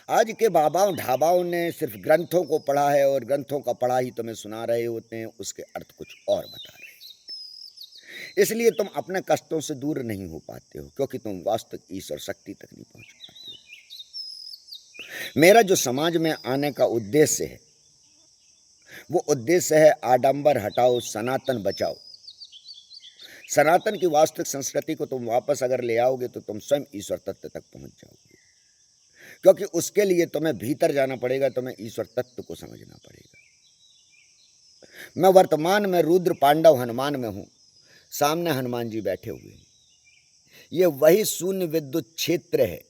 आज के बाबाओं ढाबाओं ने सिर्फ ग्रंथों को पढ़ा है और ग्रंथों का पढ़ा ही तुम्हें सुना रहे होते हैं, उसके अर्थ कुछ और बता रहे हैं। इसलिए तुम अपने कष्टों से दूर नहीं हो पाते हो, क्योंकि तुम वास्तविक ईश्वर शक्ति तक नहीं पहुंच पाते हो। मेरा जो समाज में आने का उद्देश्य है, वो उद्देश्य है आडंबर हटाओ, सनातन बचाओ। सनातन की वास्तविक संस्कृति को तुम वापस अगर ले आओगे तो तुम स्वयं ईश्वर तत्व तक पहुंच जाओगे, क्योंकि उसके लिए तुम्हें भीतर जाना पड़ेगा, तुम्हें ईश्वर तत्व को समझना पड़ेगा। मैं वर्तमान में रुद्र पांडव हनुमान में हूं, सामने हनुमान जी बैठे हुए हैं। ये वही शून्य विद्युत क्षेत्र है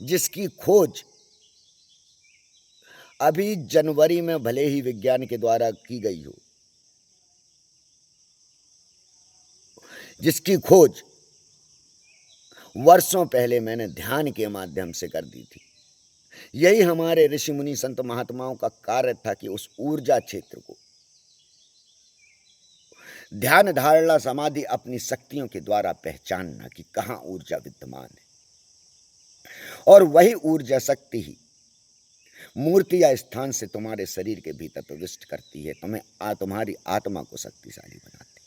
जिसकी खोज अभी जनवरी में भले ही विज्ञान के द्वारा की गई हो, जिसकी खोज वर्षों पहले मैंने ध्यान के माध्यम से कर दी थी। यही हमारे ऋषि मुनि संत महात्माओं का कार्य था कि उस ऊर्जा क्षेत्र को ध्यान धारणा समाधि अपनी शक्तियों के द्वारा पहचानना कि कहां ऊर्जा विद्यमान है, और वही ऊर्जा शक्ति ही मूर्ति या स्थान से तुम्हारे शरीर के भीतर प्रविष्ट करती है, तुम्हारी आत्मा को शक्तिशाली बनाती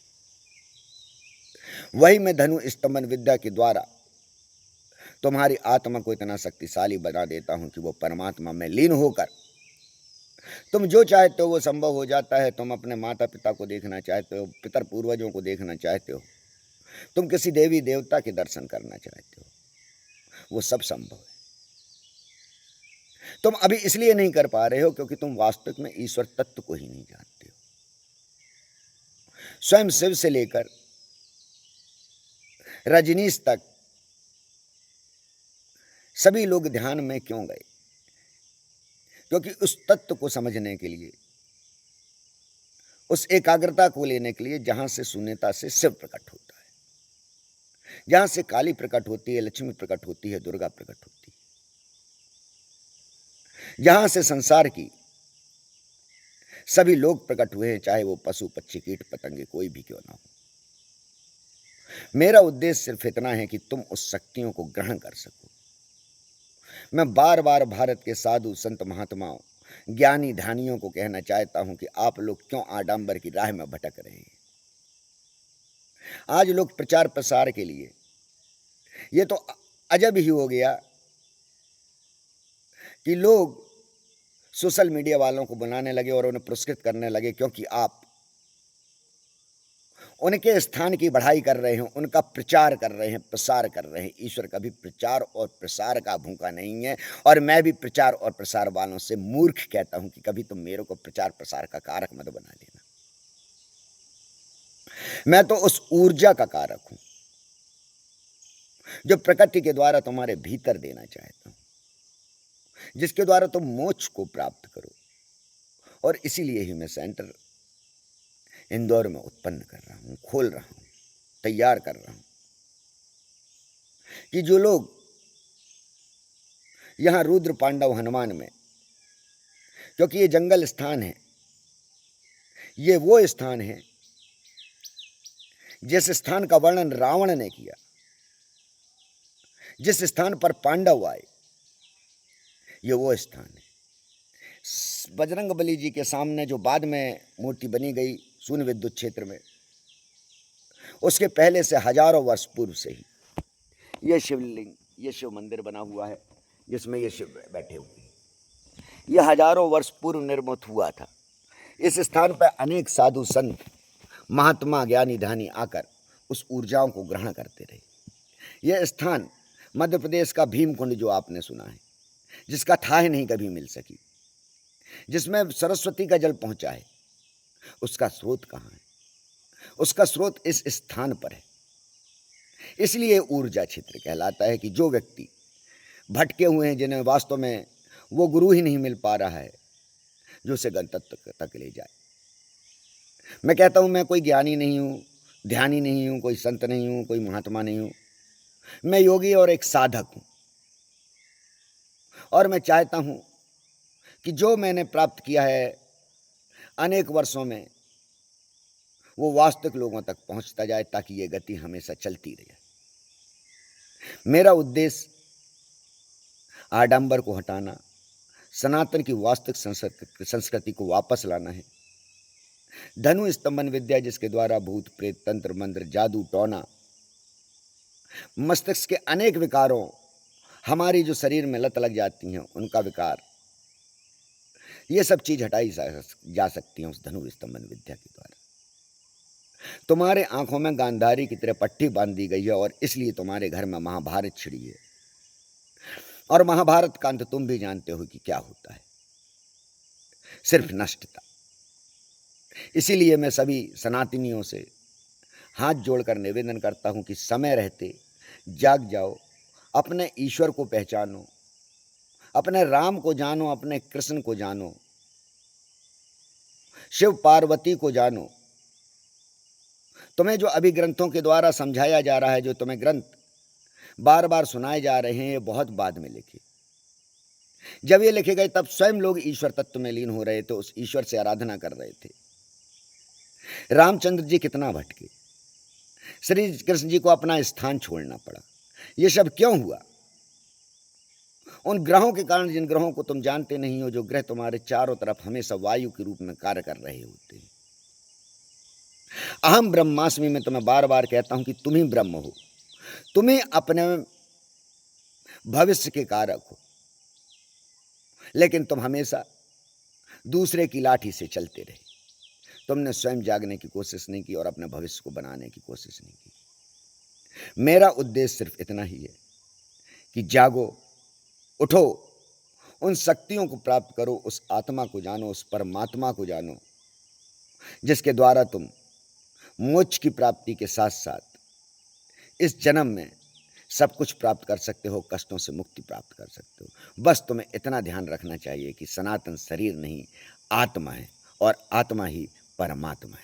है। वही मैं धनु स्तंभन विद्या के द्वारा तुम्हारी आत्मा को इतना शक्तिशाली बना देता हूं कि वो परमात्मा में लीन होकर तुम जो चाहते हो वो संभव हो जाता है। तुम अपने माता पिता को देखना चाहते हो, पितर पूर्वजों को देखना चाहते हो, तुम किसी देवी देवता के दर्शन करना चाहते हो, वो सब संभव है। तुम अभी इसलिए नहीं कर पा रहे हो क्योंकि तुम वास्तविक में ईश्वर तत्व को ही नहीं जानते हो। स्वयं शिव से लेकर रजनीश तक सभी लोग ध्यान में क्यों गए? क्योंकि उस तत्व को समझने के लिए, उस एकाग्रता को लेने के लिए जहां से शून्यता से शिव प्रकट होता है, जहां से काली प्रकट होती है, लक्ष्मी प्रकट होती है, दुर्गा प्रकट होती है, जहां से संसार की सभी लोग प्रकट हुए हैं, चाहे वो पशु पक्षी कीट पतंगे कोई भी क्यों ना हो। मेरा उद्देश्य सिर्फ इतना है कि तुम उस शक्तियों को ग्रहण कर सको। मैं बार बार भारत के साधु संत महात्माओं ज्ञानी ध्यानियों को कहना चाहता हूं कि आप लोग क्यों आडंबर की राह में भटक रहे हैं। आज लोग प्रचार प्रसार के लिए, ये तो अजब ही हो गया कि लोग सोशल मीडिया वालों को बुलाने लगे और उन्हें पुरस्कृत करने लगे क्योंकि आप उनके स्थान की बढ़ाई कर रहे हैं, उनका प्रचार कर रहे हैं, प्रसार कर रहे हैं। ईश्वर कभी प्रचार और प्रसार का भूखा नहीं है, और मैं भी प्रचार और प्रसार वालों से मूर्ख कहता हूं कि कभी तुम मेरे को प्रचार प्रसार का कारक मत बना लेना। मैं तो उस ऊर्जा का कारक हूं जो प्रकृति के द्वारा तुम्हारे भीतर देना चाहता हूं, जिसके द्वारा तुम मोक्ष को प्राप्त करो। और इसीलिए ही मैं सेंटर इंदौर में उत्पन्न कर रहा हूं, खोल रहा हूं, तैयार कर रहा हूं कि जो लोग यहां रुद्र पांडव हनुमान में, क्योंकि ये जंगल स्थान है, ये वो स्थान है जिस स्थान का वर्णन रावण ने किया, जिस स्थान पर पांडव आए, ये वो स्थान है। बजरंग बली जी के सामने जो बाद में मूर्ति बनी गई शून्य विद्युत क्षेत्र में, उसके पहले से हजारों वर्ष पूर्व से ही ये शिवलिंग, ये शिव मंदिर बना हुआ है जिसमें ये शिव बैठे हुए हैं। यह हजारों वर्ष पूर्व निर्मित हुआ था। इस स्थान पर अनेक साधु संत महात्मा ज्ञानी ध्यानी आकर उस ऊर्जाओं को ग्रहण करते रहे। यह स्थान मध्य प्रदेश का भीमकुंड जो आपने सुना है, जिसका थाह नहीं कभी मिल सकी, जिसमें सरस्वती का जल पहुंचा है, उसका स्रोत कहाँ है? उसका स्रोत इस स्थान पर है। इसलिए ऊर्जा क्षेत्र कहलाता है कि जो व्यक्ति भटके हुए हैं, जिन्हें वास्तव में वो गुरु ही नहीं मिल पा रहा है जो उसे गंतव्य तक ले जाए। मैं कहता हूं मैं कोई ज्ञानी नहीं हूं, ध्यानी नहीं हूं, कोई संत नहीं हूं, कोई महात्मा नहीं हूं। मैं योगी और एक साधक हूं, और मैं चाहता हूं कि जो मैंने प्राप्त किया है अनेक वर्षों में, वो वास्तविक लोगों तक पहुंचता जाए, ताकि ये गति हमेशा चलती रहे। मेरा उद्देश्य आडंबर को हटाना, सनातन की वास्तविक संस्कृति को वापस लाना है। धनु स्तंभन विद्या, जिसके द्वारा भूत प्रेत तंत्र मंत्र जादू टोना, मस्तिष्क के अनेक विकारों, हमारी जो शरीर में लत लग जाती हैं उनका विकार, ये सब चीज हटाई जा सकती है उस धनु स्तंभन विद्या के द्वारा। तुम्हारे आंखों में गांधारी की तरह पट्टी बांध दी गई है और इसलिए तुम्हारे घर में महाभारत छिड़ी है। और महाभारत का अंत तुम भी जानते हो कि क्या होता है, सिर्फ नष्टता। इसीलिए मैं सभी सनातनियों से हाथ जोड़कर निवेदन करता हूं कि समय रहते जाग जाओ, अपने ईश्वर को पहचानो, अपने राम को जानो, अपने कृष्ण को जानो, शिव पार्वती को जानो। तुम्हें जो अभी ग्रंथों के द्वारा समझाया जा रहा है, जो तुम्हें ग्रंथ बार बार सुनाए जा रहे हैं, ये बहुत बाद में लिखे। जब ये लिखे गए तब स्वयं लोग ईश्वर तत्व में लीन हो रहे थे, उस ईश्वर से आराधना कर रहे थे। रामचंद्र जी कितना भटके, श्री कृष्ण जी को अपना स्थान छोड़ना पड़ा। ये सब क्यों हुआ? उन ग्रहों के कारण, जिन ग्रहों को तुम जानते नहीं हो, जो ग्रह तुम्हारे चारों तरफ हमेशा वायु के रूप में कार्य कर रहे होते हैं। अहम ब्रह्मास्मि में तुम्हें बार बार कहता हूं कि तुम ही ब्रह्म हो, तुम्हें अपने भविष्य के कारक हो, लेकिन तुम हमेशा दूसरे की लाठी से चलते रहे। तुमने स्वयं जागने की कोशिश नहीं की और अपने भविष्य को बनाने की कोशिश नहीं की। मेरा उद्देश्य सिर्फ इतना ही है कि जागो, उठो, उन शक्तियों को प्राप्त करो, उस आत्मा को जानो, उस परमात्मा को जानो, जिसके द्वारा तुम मोक्ष की प्राप्ति के साथ साथ इस जन्म में सब कुछ प्राप्त कर सकते हो, कष्टों से मुक्ति प्राप्त कर सकते हो। बस तुम्हें इतना ध्यान रखना चाहिए कि सनातन शरीर नहीं, आत्मा है और आत्मा ही परमात्मा है।